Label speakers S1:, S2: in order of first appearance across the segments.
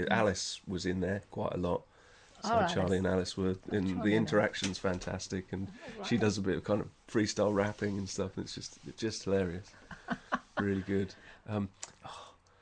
S1: Alice was in there quite a lot. So
S2: All right.
S1: Charlie and Alice were in
S2: Charlie
S1: the
S2: and
S1: interaction's fantastic, and
S2: Right.
S1: she does a bit of kind of freestyle rapping and stuff. And it's just hilarious, really good.
S2: No,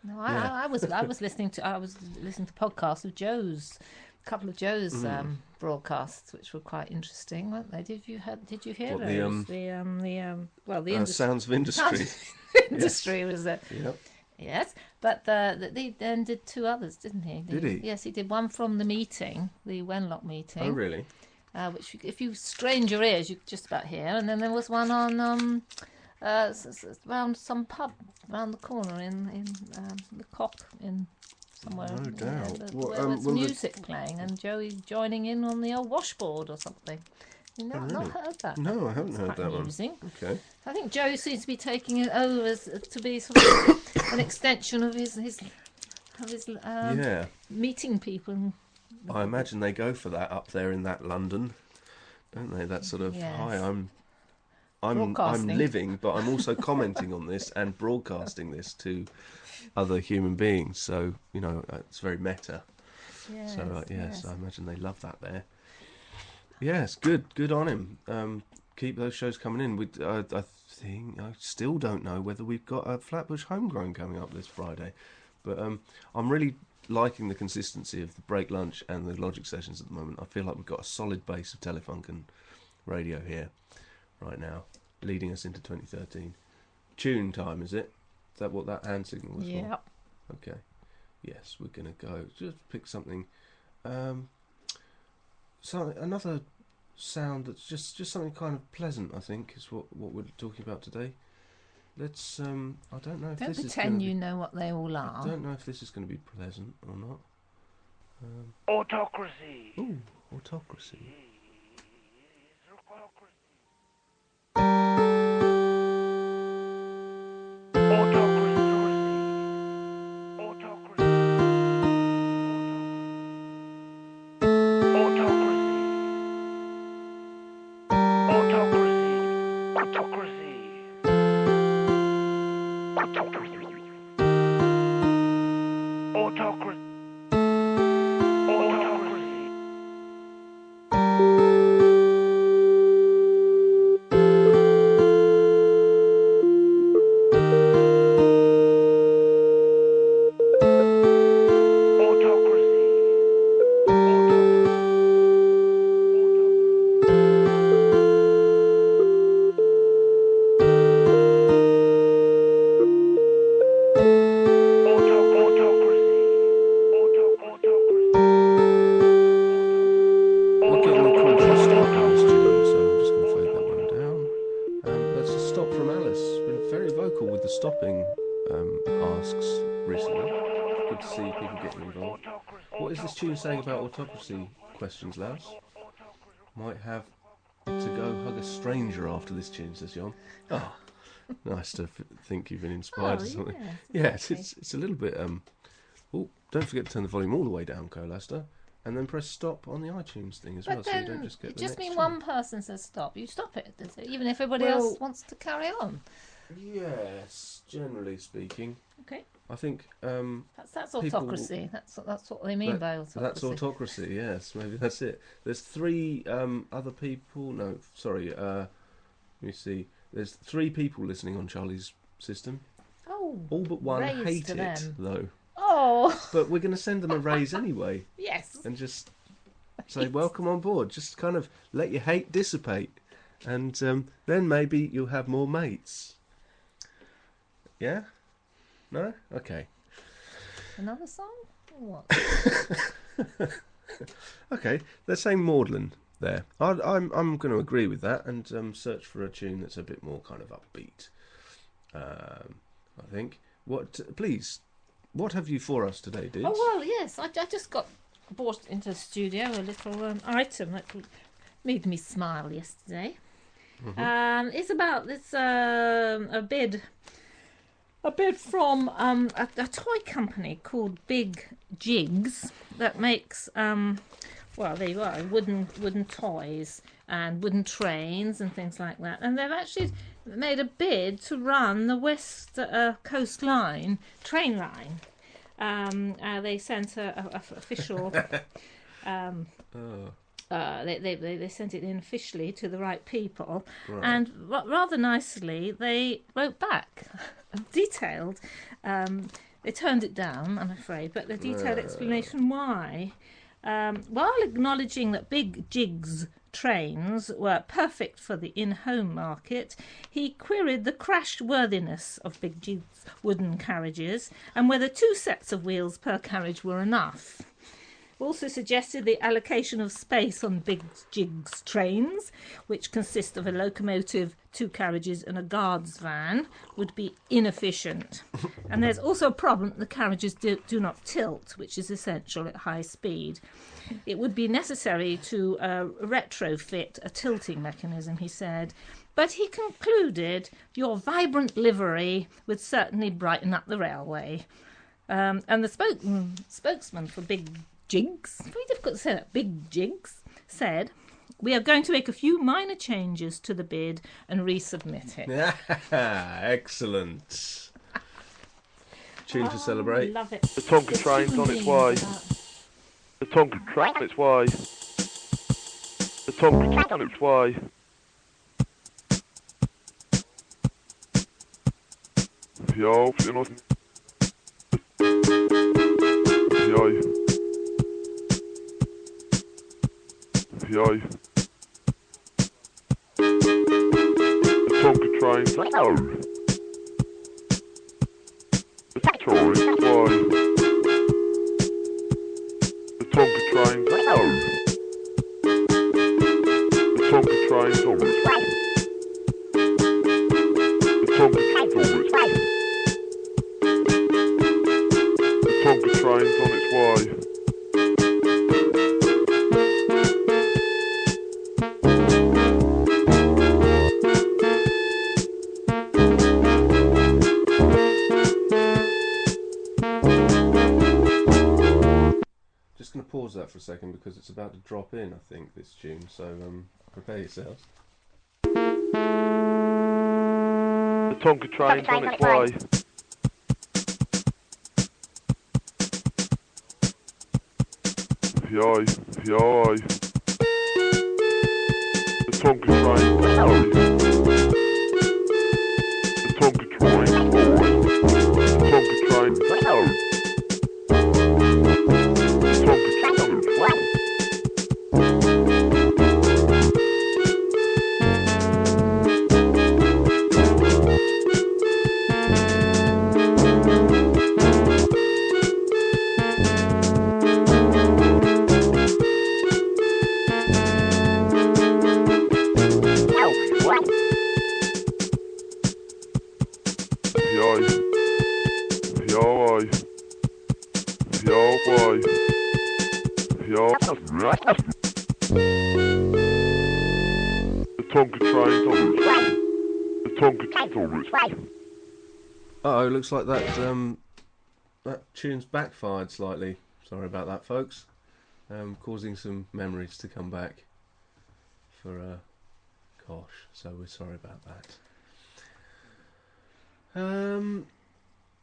S1: Yeah.
S2: I was listening to podcasts of Joe's, a couple of Joe's broadcasts, which were quite interesting, weren't they? Did you hear
S1: What,
S2: those?
S1: Sounds of Industry.
S2: Industry was it?
S1: Yep.
S2: Yes, but he then did two others, didn't he?
S1: Did he?
S2: Yes, he did one from the meeting, the Wenlock meeting.
S1: Oh, really?
S2: Which, if you strain your ears, you could just about hear. And then there was one on around some pub around the corner in the Cock in somewhere.
S1: No doubt.
S2: Where was music playing and Joey joining in on the old washboard or something. You've not heard that?
S1: No, I haven't heard that
S2: amusing.
S1: one. Okay.
S2: I think Joey seems to be taking it over to be sort of an extension of his meeting people.
S1: I imagine they go for that up there in that London, don't they? That sort of hi, I'm living, but I'm also commenting on this and broadcasting this to other human beings. So it's very meta.
S2: Yes,
S1: so yes, I imagine they love that there. Yes, good on him. Keep those shows coming in. I think I still don't know whether we've got a Flatbush Homegrown coming up this Friday, but I'm really liking the consistency of the break lunch and the Logic sessions at the moment. I feel like we've got a solid base of Telefunk and radio here right now, leading us into 2013. Tune time, is it? Is that what that hand signal was for? Okay. Yes, we're going to go. Just pick something. So another sound that's just something kind of pleasant, I think, is what we're talking about today. Let's I don't know if
S2: Don't
S1: this
S2: pretend
S1: is
S2: you know what they all are.
S1: I don't know if this is going to be pleasant or not.
S3: Autocracy.
S1: Ooh, Autocracy. Saying about autocracy questions, Laos. Might have to go hug a stranger after this tune, says John. Oh, nice to think you've been inspired or something. Yes, it's a little bit. Oh, don't forget to turn the volume all the way down, Co-Laster, and then press stop on the iTunes thing as well, so you don't just get. It
S2: just means one person says stop. You stop it, does it? Even if everybody else wants to carry on.
S1: Yes, generally speaking.
S2: Okay.
S1: I think
S2: that's autocracy. That's what they mean by autocracy.
S1: That's autocracy. Yes, maybe that's it. There's three other people. No, sorry. Let me see. There's 3 people listening on Charlie's system.
S2: Oh,
S1: all but one hate it
S2: them.
S1: though.
S2: Oh,
S1: but we're going to send them a raise anyway.
S2: Yes.
S1: And just say welcome on board. Just kind of let your hate dissipate, and then maybe you'll have more mates. Yeah. No? Okay.
S2: Another song? Or what?
S1: Okay, they're saying Maudlin there. I'm going to agree with that and search for a tune that's a bit more kind of upbeat. I think. Please, what have you for us today, Dids?
S2: Oh, well, yes. I just brought into the studio a little item that made me smile yesterday. Mm-hmm. It's about this a bid from a toy company called Big Jigs that makes well, there you are, wooden toys and wooden trains and things like that. And they've actually made a bid to run the West Coast Line train line. They sent a official. They sent it in officially to the right people,
S1: Right.
S2: and rather nicely they wrote back, detailed. They turned it down, I'm afraid, but the detailed explanation why. While acknowledging that big jigs trains were perfect for the in-home market, he queried the crash worthiness of big jigs wooden carriages and whether 2 sets of wheels per carriage were enough. Also suggested the allocation of space on big jigs trains, which consist of a locomotive, 2 carriages and a guard's van, would be inefficient. And there's also a problem that the carriages do not tilt, which is essential at high speed. It would be necessary to retrofit a tilting mechanism, he said. But he concluded, your vibrant livery would certainly brighten up the railway. And the spokesman for Big Jigs, it's very difficult to say that, Big Jigs, said, we are going to make a few minor changes to the bid and resubmit it.
S1: Excellent. Tune to celebrate.
S2: I love it.
S3: The Tonka train's on its way. The Tonka train's on its way. The Tonka train's on its way. Yo, you know. Yo. Yo. The Tonka train's on its way. The Tonka train's on its way. The Tonka train's on its way. The Tonka train's on its way. The Tonka train's on its way. The Tonka train's on its way.
S1: Just going to pause that for a second because it's about to drop in, I think, this tune. So prepare yourselves.
S3: The Tonka train's on its way. Yo, yo. The Tonka train's on its way. The Tonka train's on its way. The Tonka train's on its way. The Tonka train's on its way.
S1: Uh-oh, looks like that tune's backfired slightly. Sorry about that, folks. Causing some memories to come back for gosh, so we're sorry about that.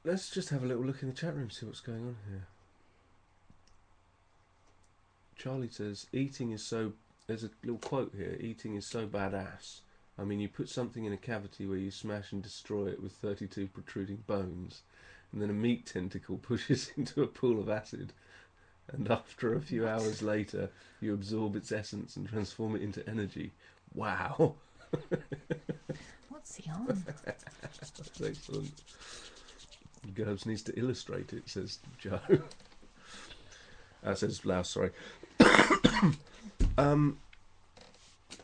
S1: Let's just have a little look in the chat room, see what's going on here. Charlie says, eating is so... There's a little quote here. Eating is so badass. I mean, you put something in a cavity where you smash and destroy it with 32 protruding bones, and then a meat tentacle pushes into a pool of acid, and after a few hours later, you absorb its essence and transform it into energy. Wow.
S2: What's he on?
S1: That's excellent. Gerbs needs to illustrate it, says Joe. Says Louse, sorry.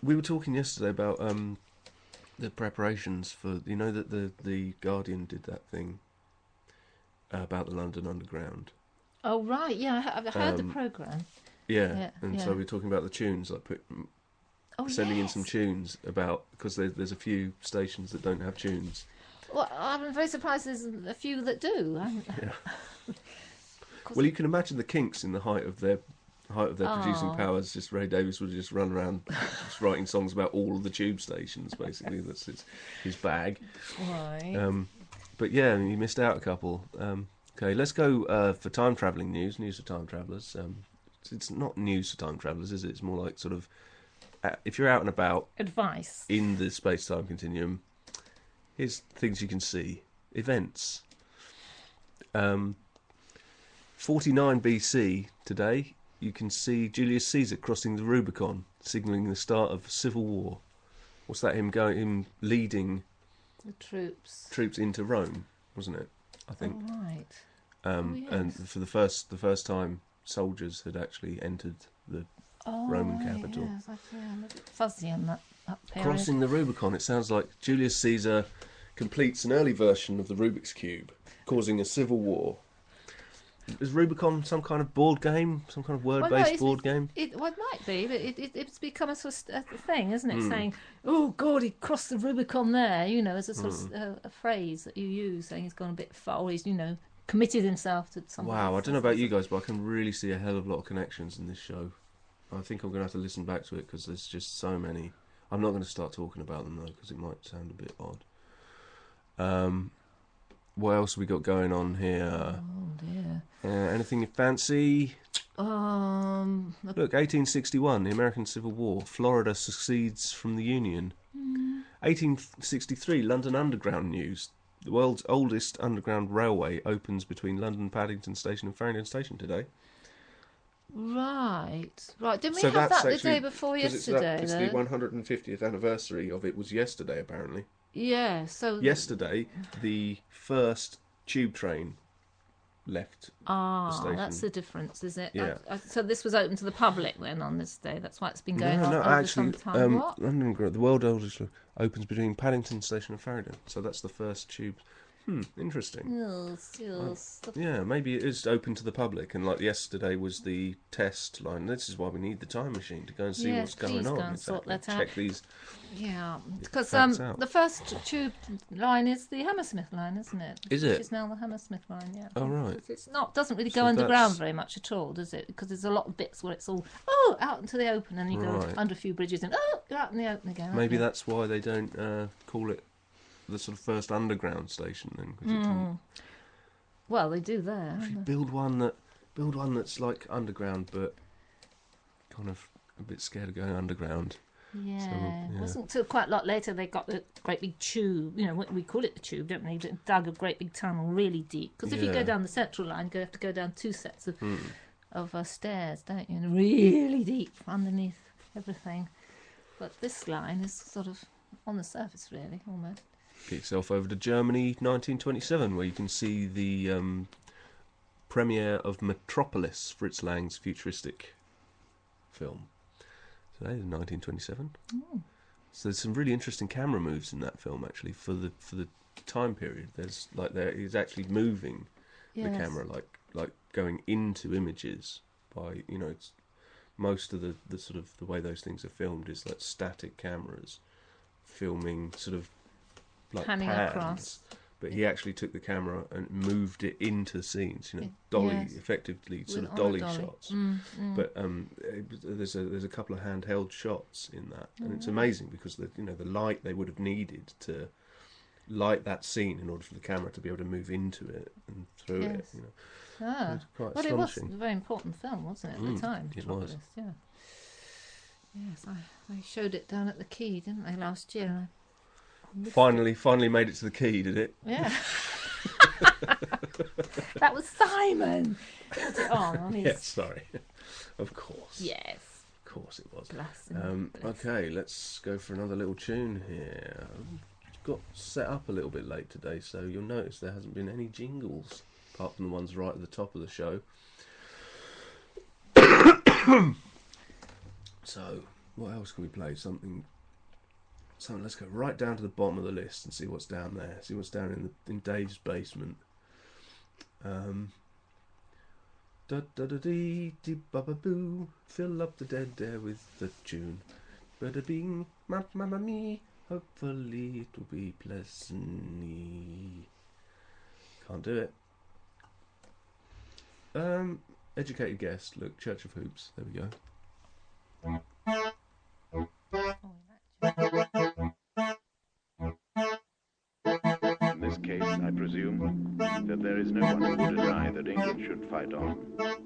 S1: We were talking yesterday about the preparations for, you know, that the Guardian did that thing about the London Underground.
S2: Oh right, yeah, I've heard the programme.
S1: Yeah, so we were talking about the tunes, like sending in some tunes about, because there's a few stations that don't have tunes.
S2: Well, I'm very surprised there's a few that do.
S1: Yeah. Well, you can imagine the Kinks in the height of their producing powers. Just Ray Davies would just run around just writing songs about all of the tube stations. Basically, that's his bag.
S2: Right.
S1: But yeah, you missed out a couple. Okay, let's go for time travelling news. News for time travellers. It's not news for time travellers, is it? It's more like sort of if you're out and about
S2: Advice.
S1: in the space-time continuum. Here's things you can see. Events. 49 BC today. You can see Julius Caesar crossing the Rubicon, signalling the start of civil war. What's that? Him leading
S2: The troops.
S1: troops into Rome, wasn't it? I think.
S2: Oh, right.
S1: And
S2: yes.
S1: for the first time, soldiers had actually entered the Roman capital.
S2: Yes, I'm a bit fuzzy on that period.
S1: Crossing the Rubicon. It sounds like Julius Caesar completes an early version of the Rubik's Cube, causing a civil war. Is Rubicon some kind of board game? Some kind of word-based board game?
S2: It might be, but it's become a sort of a thing, isn't it? Saying, "Oh God, he crossed the Rubicon there," as a sort of a phrase that you use, saying he's gone a bit far, or he's committed himself to something.
S1: Wow, I don't know about you guys, but I can really see a hell of a lot of connections in this show. I think I'm going to have to listen back to it because there's just so many. I'm not going to start talking about them though because it might sound a bit odd. What else have we got going on here?
S2: Oh dear.
S1: Anything you fancy?
S2: Look,
S1: Look, 1861, the American Civil War. Florida secedes from the Union. 1863, London Underground news. The world's oldest underground railway opens between London Paddington Station and Farringdon Station today.
S2: Right. Didn't we
S1: So
S2: have
S1: that's
S2: that the
S1: actually-
S2: day before
S1: 'cause
S2: yesterday?
S1: It's
S2: though?
S1: the 150th anniversary of it was yesterday, apparently.
S2: Yeah. So
S1: Yesterday, the first tube train left. station.
S2: that's the difference, is it?
S1: Yeah.
S2: So this was open to the public then on this day. That's why it's been going on
S1: No,
S2: over
S1: actually,
S2: some time. What?
S1: London, the world oldest opens between Paddington Station and Farringdon. So that's the first tube. Interesting.
S2: Yes.
S1: Yeah, maybe it is open to the public, and like yesterday was the test line. This is why we need the time machine to go and see
S2: Yes,
S1: what's going
S2: please
S1: on.
S2: go and sort that out.
S1: Check these.
S2: Yeah, because
S1: facts out.
S2: the first tube line is the Hammersmith line, isn't it?
S1: Is it?
S2: Which is now the Hammersmith line, yeah.
S1: Oh, right.
S2: It's not, doesn't really
S1: So
S2: go underground
S1: that's-
S2: very much at all, does it? Because there's a lot of bits where it's all, out into the open, and you go
S1: Right.
S2: under a few bridges and, you're out in the open again.
S1: Maybe
S2: aren't you?
S1: that's why they don't call it the sort of first underground station then. 'Cause it can
S2: Well, they do there.
S1: actually
S2: don't they?
S1: build one that's like underground, but kind of a bit scared of going underground.
S2: Yeah.
S1: yeah.
S2: It wasn't until quite a lot later they got the great big tube, we call it the tube, don't we? They dug a great big tunnel really deep. Because if you go
S1: Yeah.
S2: down the central line, you have to go down two sets of stairs, don't you? And really deep underneath everything. But this line is sort of on the surface, really, almost.
S1: Get yourself over to Germany, 1927, where you can see the premiere of Metropolis, Fritz Lang's futuristic film. So that is 1927. So there's some really interesting camera moves in that film, actually, for the time period. There's he's actually moving the
S2: Yes.
S1: camera, like going into images by it's most of the sort of the way those things are filmed is like static cameras filming sort of like
S2: Panning
S1: pans,
S2: across.
S1: but he actually took the camera and moved it into scenes, dolly,
S2: Yes.
S1: effectively sort
S2: With-
S1: of
S2: on a
S1: dolly
S2: dolly.
S1: shots. But there's a couple of handheld shots in that, and it's amazing because the light they would have needed to light that scene in order for the camera to be able to move into it and through it.
S2: Yes. Ah.
S1: It's quite
S2: Well, it was a
S1: astonishing.
S2: very important film, wasn't it, at the time?
S1: it was.
S2: Metropolis, yeah. Yes, they showed it down at the Key, didn't they, last year?
S1: Finally made it to the Key, did it?
S2: Yeah. That was Simon. Put it on his...
S1: Yes, sorry. Of course.
S2: Yes.
S1: Of course it was.
S2: Bless him. Bless.
S1: Okay, let's go for another little tune here. Got set up a little bit late today, so you'll notice there hasn't been any jingles apart from the ones right at the top of the show. So, what else can we play? Something. Let's go right down to the bottom of the list and see what's down there. See what's down in Dave's basement. Da da da dee dee ba ba boo. Fill up the dead air with the tune. Bada bing, mamma me. Hopefully it will be pleasant. Can't do it. Educated guess. Look, Church of Hoops. There we go.
S3: In this case, I presume,
S4: that there is no one who would deny that England should fight on.